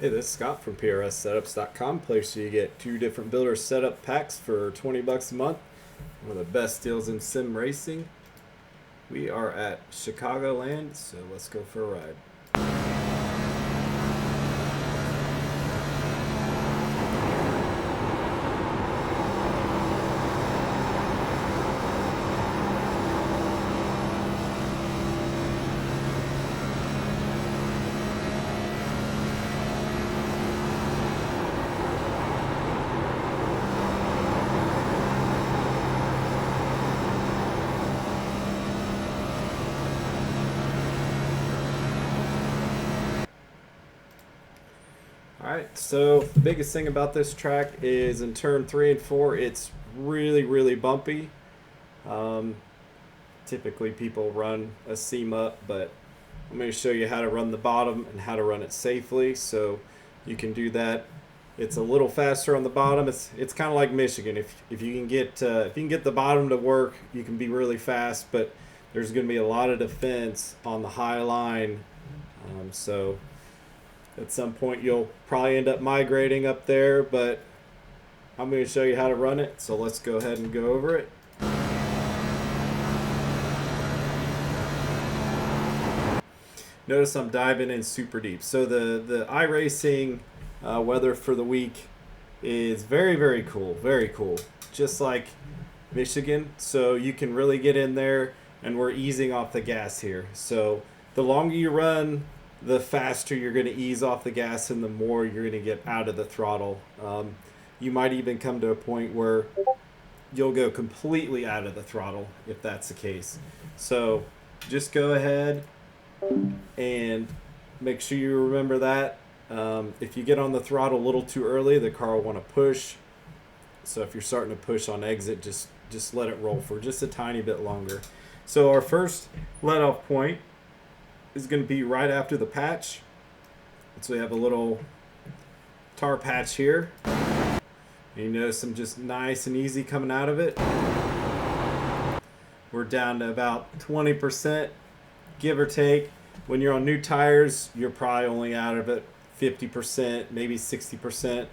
Hey, this is Scott from PRSSetups.com, place where you get 2 different builder setup packs for 20 bucks a month. One of the best deals in sim racing. We are at Chicagoland, so let's go for a ride. Alright, so the biggest thing about this track is in turn 3 and 4, it's really bumpy. Typically people run a seam up, but I'm going to show you how to run the bottom and how to run it safely, so you can do that. It's a little faster on the bottom. It's kind of like Michigan. If you can get the bottom to work, you can be really fast, but there's going to be a lot of defense on the high line, so at some point you'll probably end up migrating up there, but I'm going to show you how to run it, so let's go ahead and go over it. Notice I'm diving in super deep. So the iRacing weather for the week is very cool, just like Michigan. So you can really get in there, and we're easing off the gas here. So the longer you run, the faster you're going to ease off the gas and the more you're going to get out of the throttle. You might even come to a point where you'll go completely out of the throttle if that's the case. So just go ahead and make sure you remember that. If you get on the throttle a little too early, the car will want to push. So if you're starting to push on exit, just let it roll for just a tiny bit longer. So our first let off point is going to be right after the patch. So we have a little tar patch here. And you notice I'm just nice and easy coming out of it. We're down to about 20%, give or take. When you're on new tires, you're probably only out of it 50%, maybe 60%.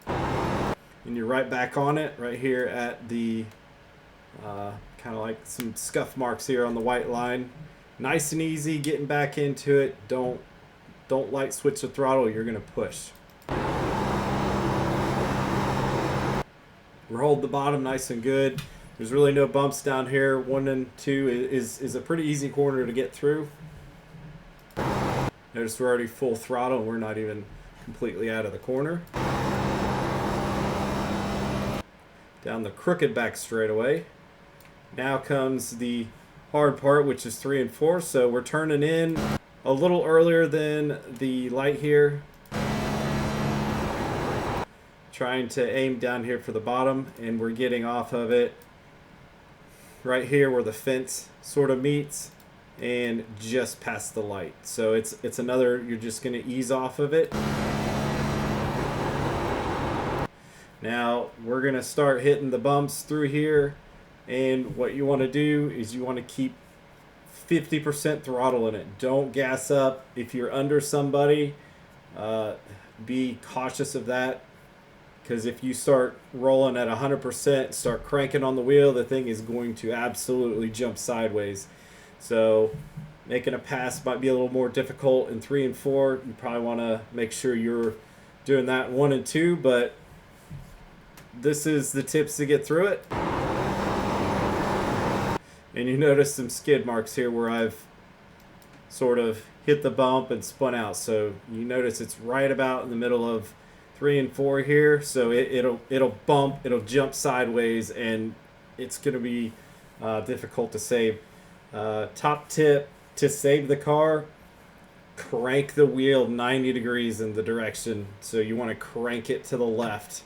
And you're right back on it, right here at the kind of like some scuff marks here on the white line. Nice and easy getting back into it. Don't light switch the throttle, you're gonna push. We're holding the bottom nice and good. There's really no bumps down here. 1 and 2 is a pretty easy corner to get through. Notice we're already full throttle and we're not even completely out of the corner. Down the crooked back straightaway. Now comes the hard part, which is 3 and 4. So we're turning in a little earlier than the light here. Trying to aim down here for the bottom, and we're getting off of it right here where the fence sort of meets and just past the light. So it's another, you're just going to ease off of it. Now we're going to start hitting the bumps through here. And what you want to do is you want to keep 50% throttle in it. Don't gas up. If you're under somebody, be cautious of that. Because if you start rolling at 100%, start cranking on the wheel, the thing is going to absolutely jump sideways. So making a pass might be a little more difficult in 3 and 4. You probably want to make sure you're doing that in 1 and 2. But this is the tips to get through it. And you notice some skid marks here where I've sort of hit the bump and spun out. So you notice it's right about in the middle of 3 and 4 here. So it'll bump, it'll jump sideways, and it's going to be difficult to save. Top tip to save the car: crank the wheel 90 degrees in the direction. So you want to crank it to the left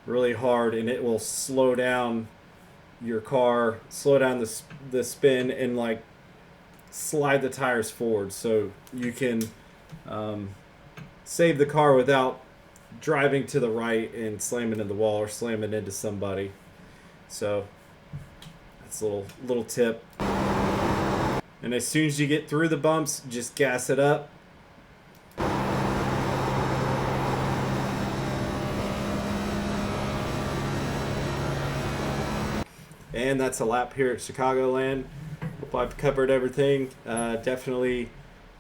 really hard, and it will slow down your car, slow down the spin, and like slide the tires forward, so you can save the car without driving to the right and slamming into the wall or slamming into somebody. So that's a little tip. And as soon as you get through the bumps, just gas it up. And that's a lap here at Chicagoland. Hope I've covered everything. Definitely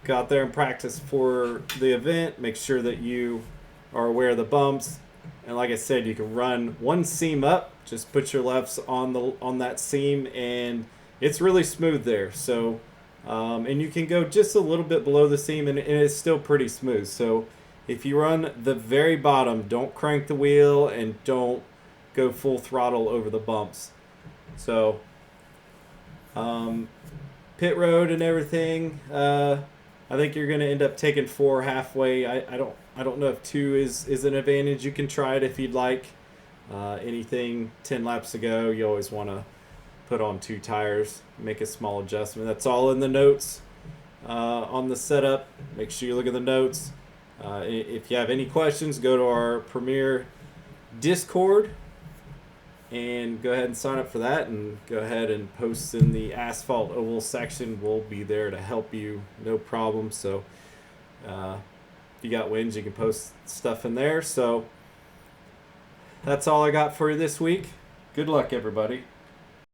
go out there and practice for the event. Make sure that you are aware of the bumps. And like I said, you can run one seam up. Just put your lefts on that seam, and it's really smooth there. So, and you can go just a little bit below the seam, and it's still pretty smooth. So, if you run the very bottom, don't crank the wheel and don't go full throttle over the bumps. So, pit road and everything. I think you're going to end up taking 4 halfway. I don't know if 2 is an advantage. You can try it if you'd like. Anything 10 laps ago, you always want to put on 2 tires, make a small adjustment. That's all in the notes on the setup. Make sure you look at the notes. If you have any questions, go to our Premier Discord and go ahead and sign up for that, and go ahead and post in the asphalt oval section. We'll be there to help you, no problem. So if you got wins, you can post stuff in there. So that's all I got for you this week. Good luck, everybody.